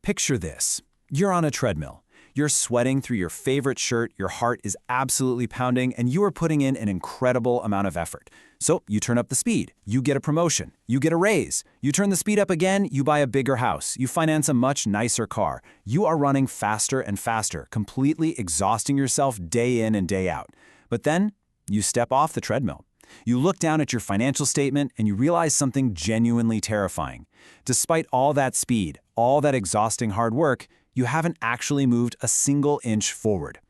Picture this. You're on a treadmill. You're sweating through your favorite shirt, your heart is absolutely pounding, and you are putting in an incredible amount of effort. So you turn up the speed, you get a promotion, you get a raise, you turn the speed up again, you buy a bigger house, you finance a much nicer car. You are running faster and faster, completely exhausting yourself day in and day out. But then you step off the treadmill. You look down at your financial statement and you realize something genuinely terrifying. Despite all that speed, all that exhausting hard work, you haven't actually moved a single inch forward.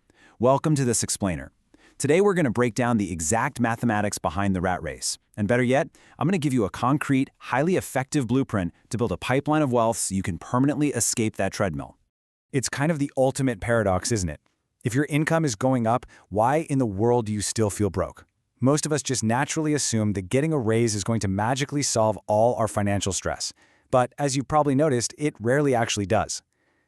Welcome to this explainer. Today we're going to break down the exact mathematics behind the rat race. And better yet, I'm going to give you a concrete, highly effective blueprint to build a pipeline of wealth so you can permanently escape that treadmill. It's kind of the ultimate paradox, isn't it? If your income is going up, why in the world do you still feel broke? Most of us just naturally assume that getting a raise is going to magically solve all our financial stress. But as you've probably noticed, it rarely actually does.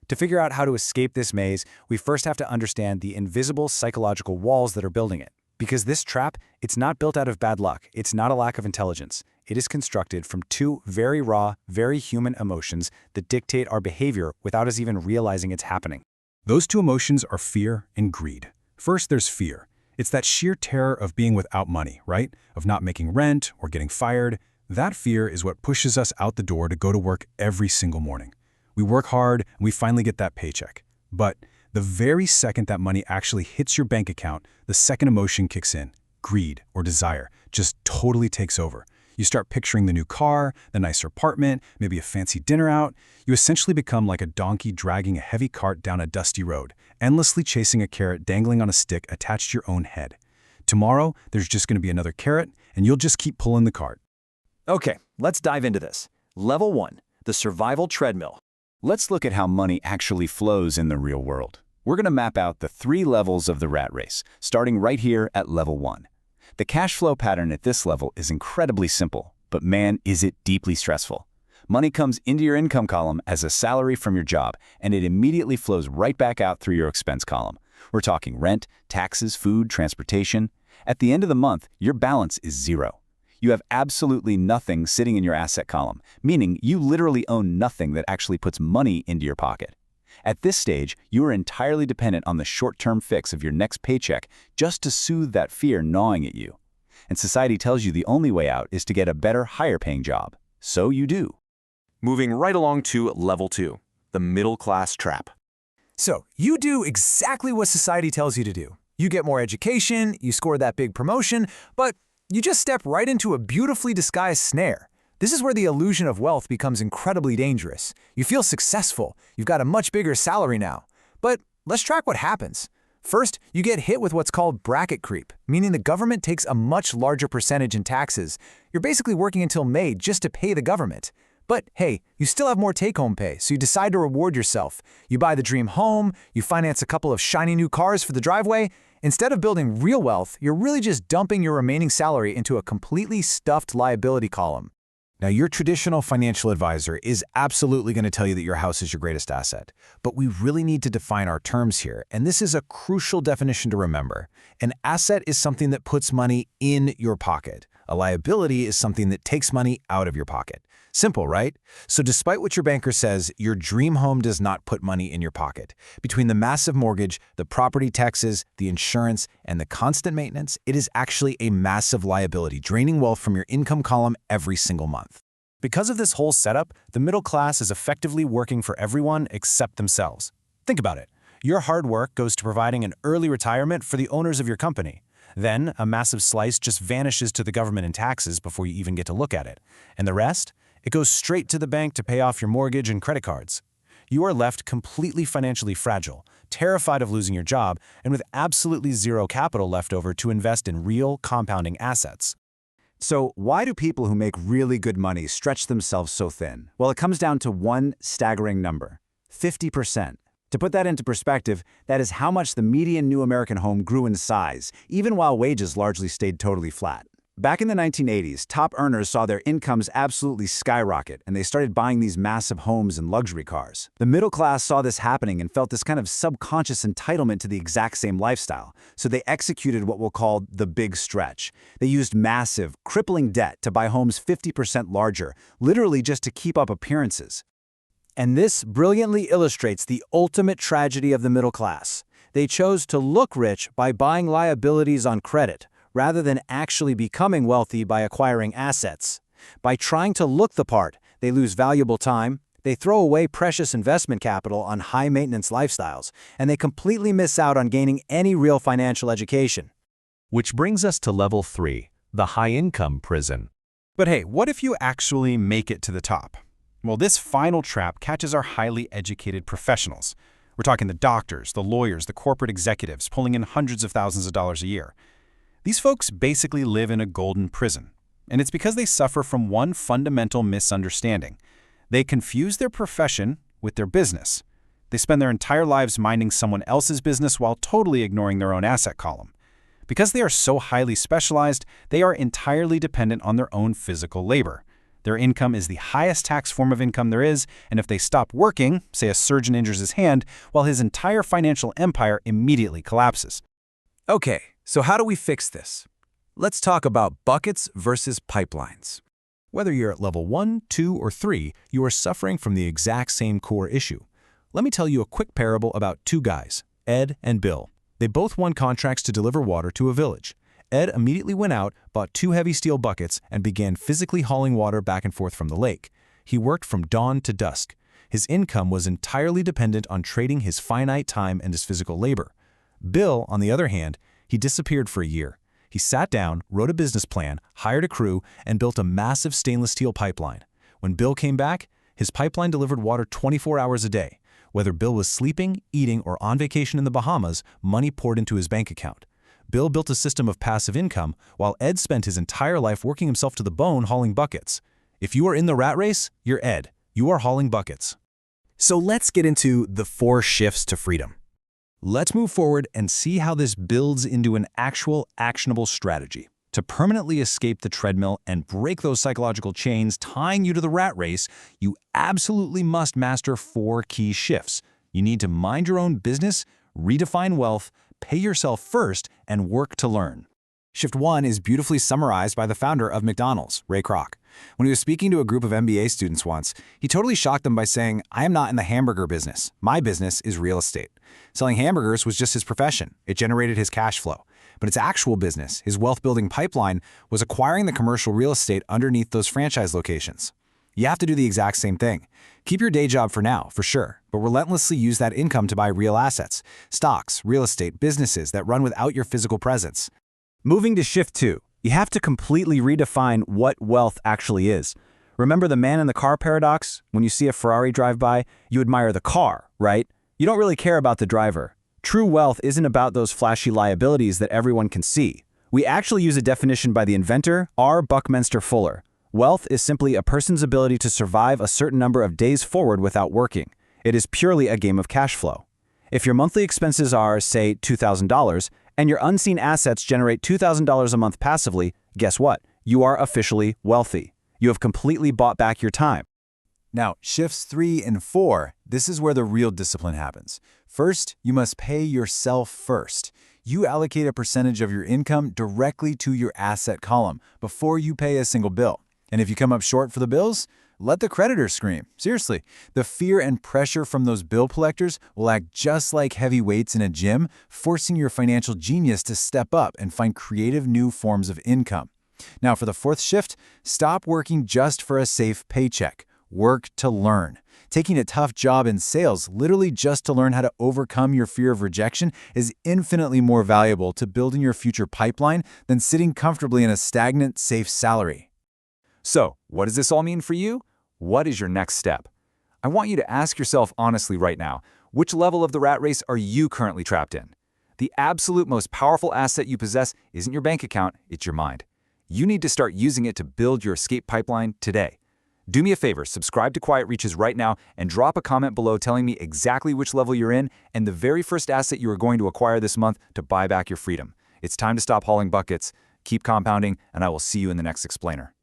To figure out how to escape this maze, we first have to understand the invisible psychological walls that are building it. Because this trap, it's not built out of bad luck, it's not a lack of intelligence. It is constructed from two very raw, very human emotions that dictate our behavior without us even realizing it's happening. Those two emotions are fear and greed. First, there's fear. It's that sheer terror of being without money, right? Of not making rent or getting fired. That fear is what pushes us out the door to go to work every single morning. We work hard and we finally get that paycheck. But the very second that money actually hits your bank account, the second emotion kicks in. Greed or desire just totally takes over. You start picturing the new car, the nicer apartment, maybe a fancy dinner out. You essentially become like a donkey dragging a heavy cart down a dusty road, endlessly chasing a carrot dangling on a stick attached to your own head. Tomorrow, there's just going to be another carrot, and you'll just keep pulling the cart. Okay, let's dive into this. Level 1, the survival treadmill. Let's look at how money actually flows in the real world. We're going to map out the 3 levels of the rat race, starting right here at level 1. The cash flow pattern at this level is incredibly simple, but man, is it deeply stressful. Money comes into your income column as a salary from your job, and it immediately flows right back out through your expense column. We're talking rent, taxes, food, transportation. At the end of the month, your balance is 0. You have absolutely nothing sitting in your asset column, meaning you literally own nothing that actually puts money into your pocket. At this stage, you are entirely dependent on the short-term fix of your next paycheck just to soothe that fear gnawing at you. And society tells you the only way out is to get a better, higher-paying job. So you do. Moving right along to level 2, the middle-class trap. So you do exactly what society tells you to do. You get more education, you score that big promotion, but you just step right into a beautifully disguised snare. This is where the illusion of wealth becomes incredibly dangerous. You feel successful, you've got a much bigger salary now. But let's track what happens. First, you get hit with what's called bracket creep, meaning the government takes a much larger percentage in taxes. You're basically working until May just to pay the government. But hey, you still have more take-home pay, so you decide to reward yourself. You buy the dream home, you finance a couple of shiny new cars for the driveway. Instead of building real wealth, you're really just dumping your remaining salary into a completely stuffed liability column. Now, your traditional financial advisor is absolutely going to tell you that your house is your greatest asset. But we really need to define our terms here, and this is a crucial definition to remember. An asset is something that puts money in your pocket. A liability is something that takes money out of your pocket. Simple, right? So despite what your banker says, your dream home does not put money in your pocket. Between the massive mortgage, the property taxes, the insurance, and the constant maintenance, it is actually a massive liability, draining wealth from your income column every single month. Because of this whole setup, the middle class is effectively working for everyone except themselves. Think about it. Your hard work goes to providing an early retirement for the owners of your company. Then, a massive slice just vanishes to the government in taxes before you even get to look at it. And the rest? It goes straight to the bank to pay off your mortgage and credit cards. You are left completely financially fragile, terrified of losing your job, and with absolutely zero capital left over to invest in real, compounding assets. So why do people who make really good money stretch themselves so thin? Well, it comes down to one staggering number: 50%. To put that into perspective, that is how much the median new American home grew in size, even while wages largely stayed totally flat. Back in the 1980s, top earners saw their incomes absolutely skyrocket, and they started buying these massive homes and luxury cars. The middle class saw this happening and felt this kind of subconscious entitlement to the exact same lifestyle, so they executed what we'll call the big stretch. They used massive, crippling debt to buy homes 50% larger, literally just to keep up appearances. And this brilliantly illustrates the ultimate tragedy of the middle class. They chose to look rich by buying liabilities on credit, rather than actually becoming wealthy by acquiring assets. By trying to look the part, they lose valuable time, they throw away precious investment capital on high-maintenance lifestyles, and they completely miss out on gaining any real financial education. Which brings us to level 3, the high-income prison. But hey, what if you actually make it to the top? Well, this final trap catches our highly educated professionals. We're talking the doctors, the lawyers, the corporate executives pulling in hundreds of thousands of dollars a year. These folks basically live in a golden prison, and it's because they suffer from one fundamental misunderstanding. They confuse their profession with their business. They spend their entire lives minding someone else's business while totally ignoring their own asset column. Because they are so highly specialized, they are entirely dependent on their own physical labor. Their income is the highest tax form of income there is, and if they stop working, say a surgeon injures his hand, well, his entire financial empire immediately collapses. Okay, so how do we fix this? Let's talk about buckets versus pipelines. Whether you're at level 1, 2, or 3, you are suffering from the exact same core issue. Let me tell you a quick parable about two guys, Ed and Bill. They both won contracts to deliver water to a village. Ed immediately went out, bought 2 heavy steel buckets, and began physically hauling water back and forth from the lake. He worked from dawn to dusk. His income was entirely dependent on trading his finite time and his physical labor. Bill, on the other hand, he disappeared for a year. He sat down, wrote a business plan, hired a crew, and built a massive stainless steel pipeline. When Bill came back, his pipeline delivered water 24 hours a day. Whether Bill was sleeping, eating, or on vacation in the Bahamas, money poured into his bank account. Bill built a system of passive income, while Ed spent his entire life working himself to the bone hauling buckets. If you are in the rat race, you're Ed. You are hauling buckets. So let's get into the 4 shifts to freedom. Let's move forward and see how this builds into an actual actionable strategy. To permanently escape the treadmill and break those psychological chains tying you to the rat race, you absolutely must master 4 key shifts. You need to mind your own business, redefine wealth, pay yourself first, and work to learn. Shift 1 is beautifully summarized by the founder of McDonald's, Ray Kroc. When he was speaking to a group of MBA students once, he totally shocked them by saying, "I am not in the hamburger business. My business is real estate." Selling hamburgers was just his profession. It generated his cash flow. But its actual business, his wealth-building pipeline, was acquiring the commercial real estate underneath those franchise locations. You have to do the exact same thing. Keep your day job for now, for sure, but relentlessly use that income to buy real assets, stocks, real estate, businesses that run without your physical presence. Moving to shift 2, you have to completely redefine what wealth actually is. Remember the man in the car paradox? When you see a Ferrari drive by, you admire the car, right? You don't really care about the driver. True wealth isn't about those flashy liabilities that everyone can see. We actually use a definition by the inventor, R. Buckminster Fuller. Wealth is simply a person's ability to survive a certain number of days forward without working. It is purely a game of cash flow. If your monthly expenses are, say, $2,000, and your unseen assets generate $2,000 a month passively, guess what? You are officially wealthy. You have completely bought back your time. Now, shifts 3 and 4, this is where the real discipline happens. First, you must pay yourself first. You allocate a percentage of your income directly to your asset column before you pay a single bill. And if you come up short for the bills, let the creditor scream. Seriously, the fear and pressure from those bill collectors will act just like heavy weights in a gym, forcing your financial genius to step up and find creative new forms of income. Now, for the 4th shift, stop working just for a safe paycheck. Work to learn. Taking a tough job in sales, literally just to learn how to overcome your fear of rejection, is infinitely more valuable to building your future pipeline than sitting comfortably in a stagnant, safe salary. So, what does this all mean for you? What is your next step? I want you to ask yourself honestly right now, which level of the rat race are you currently trapped in? The absolute most powerful asset you possess isn't your bank account, it's your mind. You need to start using it to build your escape pipeline today. Do me a favor, subscribe to Quiet Reaches right now and drop a comment below telling me exactly which level you're in and the very first asset you are going to acquire this month to buy back your freedom. It's time to stop hauling buckets, keep compounding, and I will see you in the next explainer.